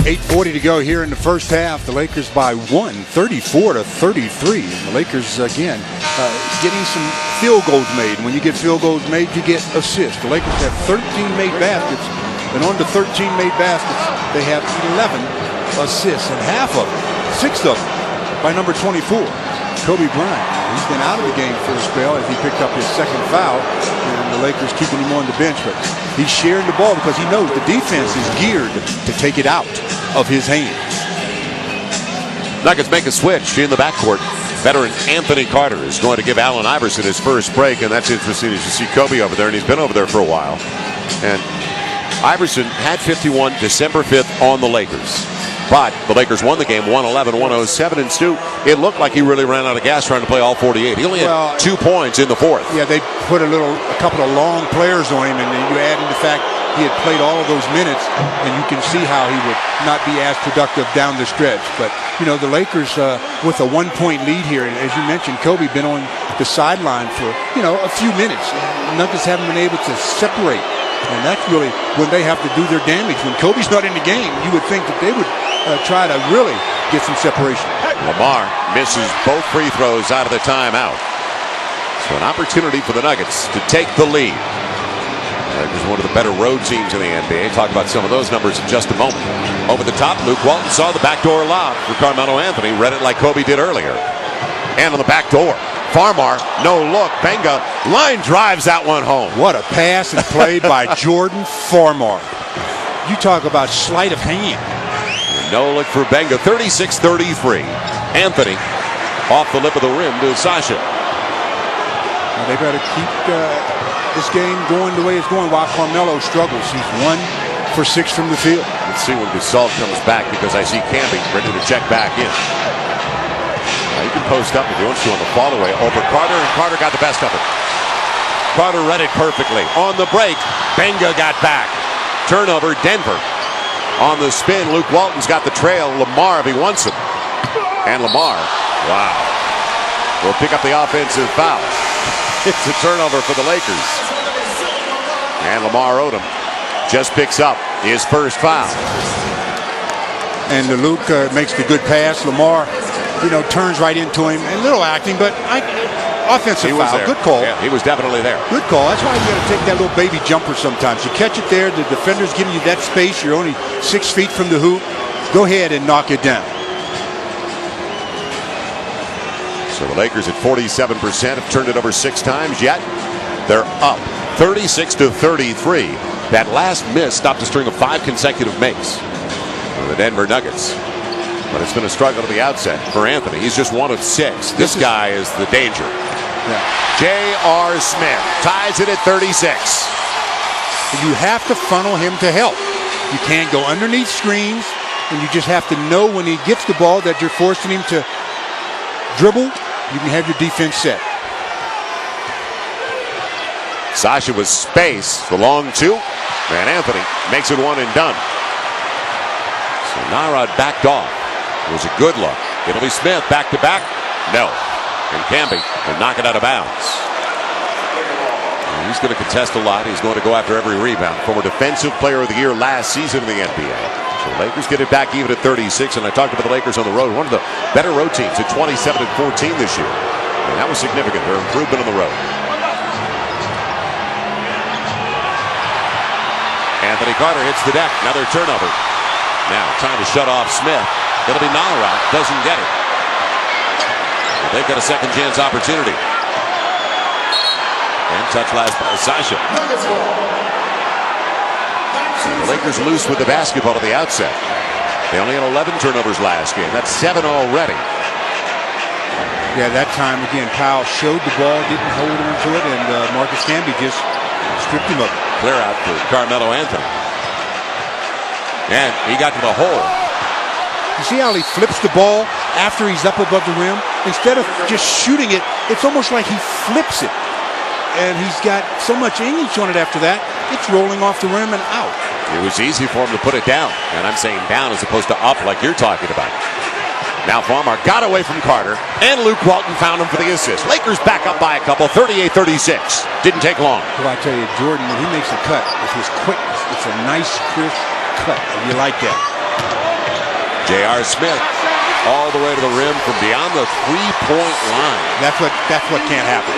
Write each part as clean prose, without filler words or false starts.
8:40 to go here in the first half. The Lakers by 1, 34-33. And the Lakers, again, getting some field goals made. When you get field goals made, you get assists. The Lakers have 13 made baskets, and on the 13 made baskets, they have 11 assists, and half of them, 6 of them, by number 24, Kobe Bryant. He's been out of the game for a spell as he picked up his second foul, and the Lakers keeping him on the bench, but he's sharing the ball because he knows the defense is geared to take it out of his hands. Nuggets make a switch in the backcourt. Veteran Anthony Carter is going to give Allen Iverson his first break, and that's interesting as you see Kobe over there, and he's been over there for a while. And Iverson had 51 December 5th on the Lakers. But the Lakers won the game 111-107, and Stu, it looked like he really ran out of gas trying to play all 48. He only had 2 points in the fourth. Yeah, they put a couple of long players on him, and then you add in the fact he had played all of those minutes, and you can see how he would not be as productive down the stretch. But, you know, the Lakers with a 1-point lead here, and as you mentioned, Kobe been on the sideline for, a few minutes. Nuggets haven't been able to separate, and that's really when they have to do their damage. When Kobe's not in the game, you would think that they would try to really get some separation. Lamar misses both free throws out of the timeout. So an opportunity for the Nuggets to take the lead. Lakers one of the better road teams in the NBA. Talk about some of those numbers in just a moment. Over the top, Luke Walton saw the backdoor lob for Carmelo Anthony. Read it like Kobe did earlier. And on the back door, Farmar, no look. Benga line drives that one home. What a pass and play by Jordan Farmar. You talk about sleight of hand. No look for Benga, 36-33. Anthony off the lip of the rim to Sasha. Now they better keep this game going the way it's going while Carmelo struggles. He's 1 for 6 from the field. Let's see when Gasol comes back, because I see Camby ready to check back in. Now you can post up if you want to on the fall away over Carter, and Carter got the best of it. Carter read it perfectly. On the break, Benga got back. Turnover, Denver. On the spin, Luke Walton's got the trail. Lamar, if he wants him. And Lamar, wow, will pick up the offensive foul. It's a turnover for the Lakers. And Lamar Odom just picks up his first foul. And Luke makes the good pass. Lamar, turns right into him. A little acting, but offensive foul. There. Good call. Yeah, he was definitely there. Good call. That's why you got to take that little baby jumper sometimes. You catch it there. The defender's giving you that space. You're only 6 feet from the hoop. Go ahead and knock it down. So the Lakers at 47% have turned it over 6 times yet. They're up 36-33. That last miss stopped a string of 5 consecutive makes for the Denver Nuggets. But it's been a struggle to the outset for Anthony. He's just 1 of 6. This guy is the danger. Yeah. J.R. Smith ties it at 36. You have to funnel him to help. You can't go underneath screens, and you just have to know when he gets the ball that you're forcing him to dribble. You can have your defense set. Sasha with space. The long 2. And Anthony makes it 1 and done. So Narod backed off. It was a good look. It'll be Smith back to back. No. And Camby will knock it out of bounds. And he's going to contest a lot. He's going to go after every rebound. Former Defensive Player of the Year last season in the NBA. So the Lakers get it back even at 36. And I talked about the Lakers on the road. One of the better road teams at 27-14 this year. And that was significant. Their improvement on the road. Anthony Carter hits the deck. Another turnover. Now trying to shut off Smith. It'll be Nalaraj. Doesn't get it. But they've got a second chance opportunity. And touch last by Sasha. So the Lakers loose with the basketball at the outset. They only had 11 turnovers last game. That's 7 already. Yeah, that time again, Powell showed the ball, didn't hold him to it, and Marcus Camby just stripped him of it. Clear out for Carmelo Anthony. And he got to the hole. You see how he flips the ball after he's up above the rim? Instead of just shooting it, it's almost like he flips it. And he's got so much English on it after that, it's rolling off the rim and out. It was easy for him to put it down. And I'm saying down as opposed to up like you're talking about. Now Farmar got away from Carter, and Luke Walton found him for the assist. Lakers back up by a couple, 38-36. Didn't take long. Well, I tell you, Jordan, when he makes a cut with his quickness, it's a nice, crisp cut. You like that. J.R. Smith all the way to the rim from beyond the three-point line. That's what can't happen.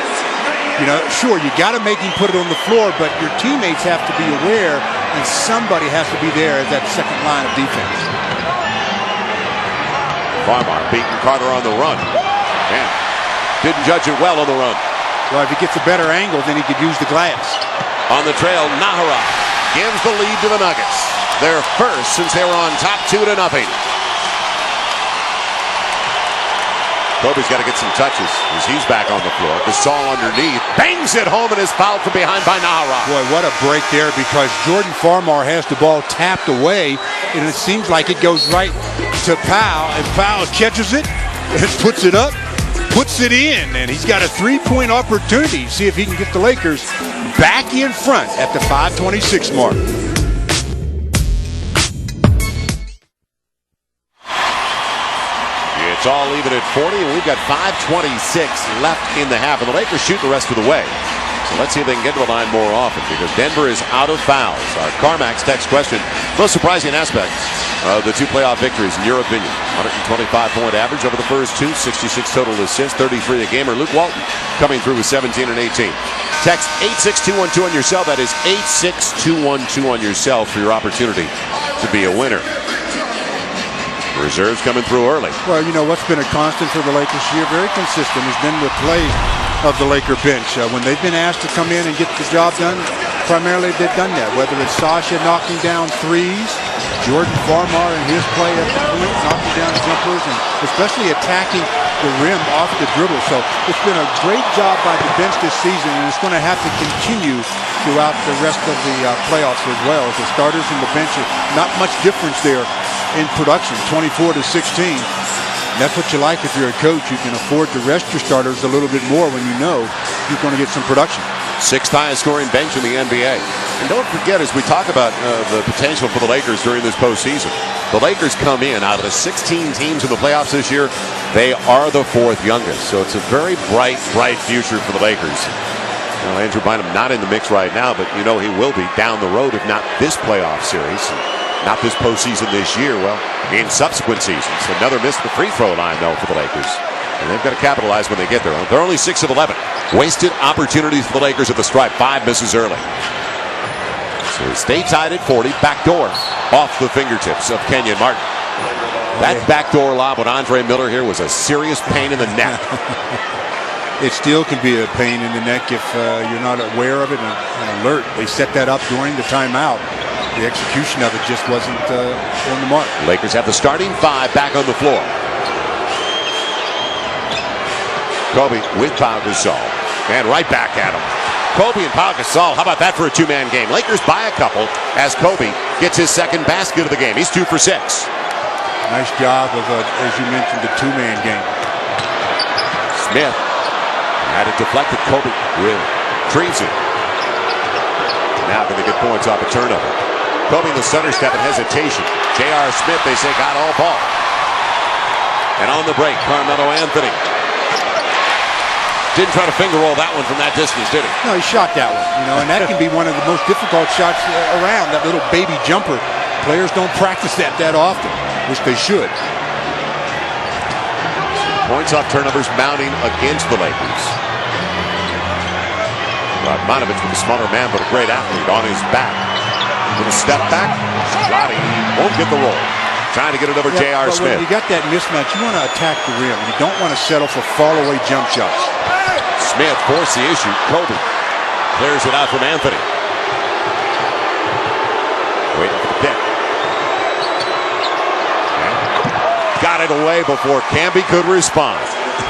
You know, sure, you got to make him put it on the floor, but your teammates have to be aware, and somebody has to be there as that second line of defense. Farmar beating Carter on the run. Man, didn't judge it well on the run. Well, if he gets a better angle, then he could use the glass. On the trail, Nahara gives the lead to the Nuggets. Their first since they were on top 2-0. Kobe's got to get some touches as he's back on the floor. Gasol underneath, bangs it home and is fouled from behind by Nahara. Boy, what a break there, because Jordan Farmar has the ball tapped away, and it seems like it goes right to Powell, and Powell catches it and puts it up, puts it in, and he's got a three-point opportunity. See if he can get the Lakers back in front at the 5:26 mark. It's all even at 40, and we've got 5:26 left in the half, and the Lakers shoot the rest of the way. So let's see if they can get to the line more often, because Denver is out of fouls. Our Carmax text question: most surprising aspect of the two playoff victories, in your opinion? 125-point average over the first two, 66 total assists, 33 a game. Or Luke Walton coming through with 17 and 18. Text 86212 on your cell. That is 86212 on your cell for your opportunity to be a winner. Reserves coming through early. Well, you know what's been a constant for the Lakers this year, very consistent, has been the play of the Laker bench. When they've been asked to come in and get the job done, primarily they've done that. Whether it's Sasha knocking down threes, Jordan Farmar and his play at the point, knocking down jumpers, and especially attacking the rim off the dribble. So it's been a great job by the bench this season, and it's going to have to continue throughout the rest of the playoffs as well. As the starters and the bench, not much difference there in production, 24-16. That's what you like if you're a coach. You can afford to rest your starters a little bit more when you know you're going to get some production. Sixth highest scoring bench in the NBA. And don't forget, as we talk about the potential for the Lakers during this postseason, the Lakers come in out of the 16 teams in the playoffs this year. They are the fourth youngest. So it's a very bright future for the Lakers. Well, Andrew Bynum not in the mix right now, but you know he will be down the road, if not this playoff series. Not this postseason this year, well, in subsequent seasons. Another miss at the free throw line, though, for the Lakers. And they've got to capitalize when they get there. They're only 6 of 11. Wasted opportunities for the Lakers at the stripe. 5 misses early. So they stay tied at 40. Backdoor off the fingertips of Kenyon Martin. That backdoor lob with Andre Miller here was a serious pain in the neck. It still can be a pain in the neck if you're not aware of it and alert. They set that up during the timeout. The execution of it just wasn't on the mark. Lakers have the starting 5 back on the floor. Kobe with Pau Gasol. And right back at him. Kobe and Pau Gasol. How about that for a two-man game? Lakers by a couple as Kobe gets his second basket of the game. He's 2 for 6. Nice job of, as you mentioned, the two-man game. Smith had it deflected. Kobe retrieves it. Now going to get points off a turnover. Kobe in the center step and hesitation. J.R. Smith, they say, got all ball. And on the break, Carmelo Anthony. Didn't try to finger roll that one from that distance, did he? No, he shot that one. You know, and that can be one of the most difficult shots around, that little baby jumper. Players don't practice that often, which they should. Points off turnovers mounting against the Lakers. Radmanovich with a smaller man, but a great athlete on his back. Little step back. Roddy won't get the roll. Trying to get it over J.R. Smith. When you got that mismatch, you want to attack the rim. You don't want to settle for fall-away jump shots. Smith forced the issue. Kobe clears it out from Anthony. Waiting for the pick. Got it away before Camby could respond.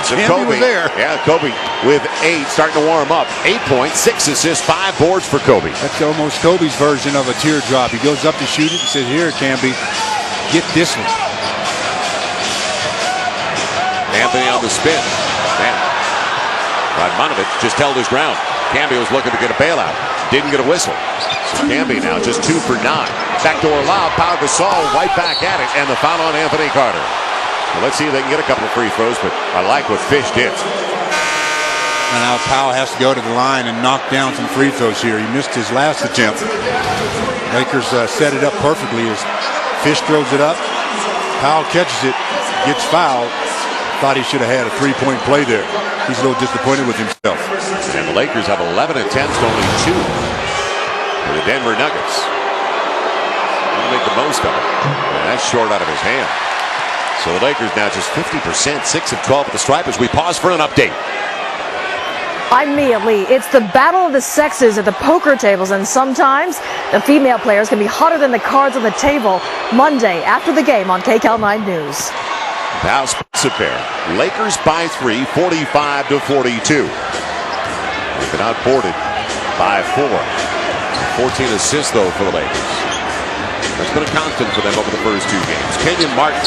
So Camby was there. Yeah, Kobe with 8, starting to warm up. 8 points, 6 assists, 5 boards for Kobe. That's almost Kobe's version of a teardrop. He goes up to shoot it and says, "Here, Camby, get this one." Anthony on the spin. Man, Radmanovich just held his ground. Camby was looking to get a bailout. Didn't get a whistle. So Camby now just 2 for 9. Backdoor lob. Pau Gasol right back at it. And the foul on Anthony Carter. Well, let's see if they can get a couple of free throws, but I like what Fish did. And now Powell has to go to the line and knock down some free throws here. He missed his last attempt. Lakers set it up perfectly as Fish throws it up. Powell catches it, gets fouled. Thought he should have had a three-point play there. He's a little disappointed with himself. And the Lakers have 11 attempts to only 2 for the Denver Nuggets. He'll make the most of it. And that's short out of his hand. So the Lakers now just 50%, 6 of 12 at the stripe as we pause for an update. I'm Mia Lee. It's the battle of the sexes at the poker tables, and sometimes the female players can be hotter than the cards on the table. Monday after the game on KCAL 9 News. Now splits it there. Lakers by 3, 45-42. They've been outboarded by 4. 14 assists though for the Lakers. That's been a constant for them over the first 2 games. Kenyon Martin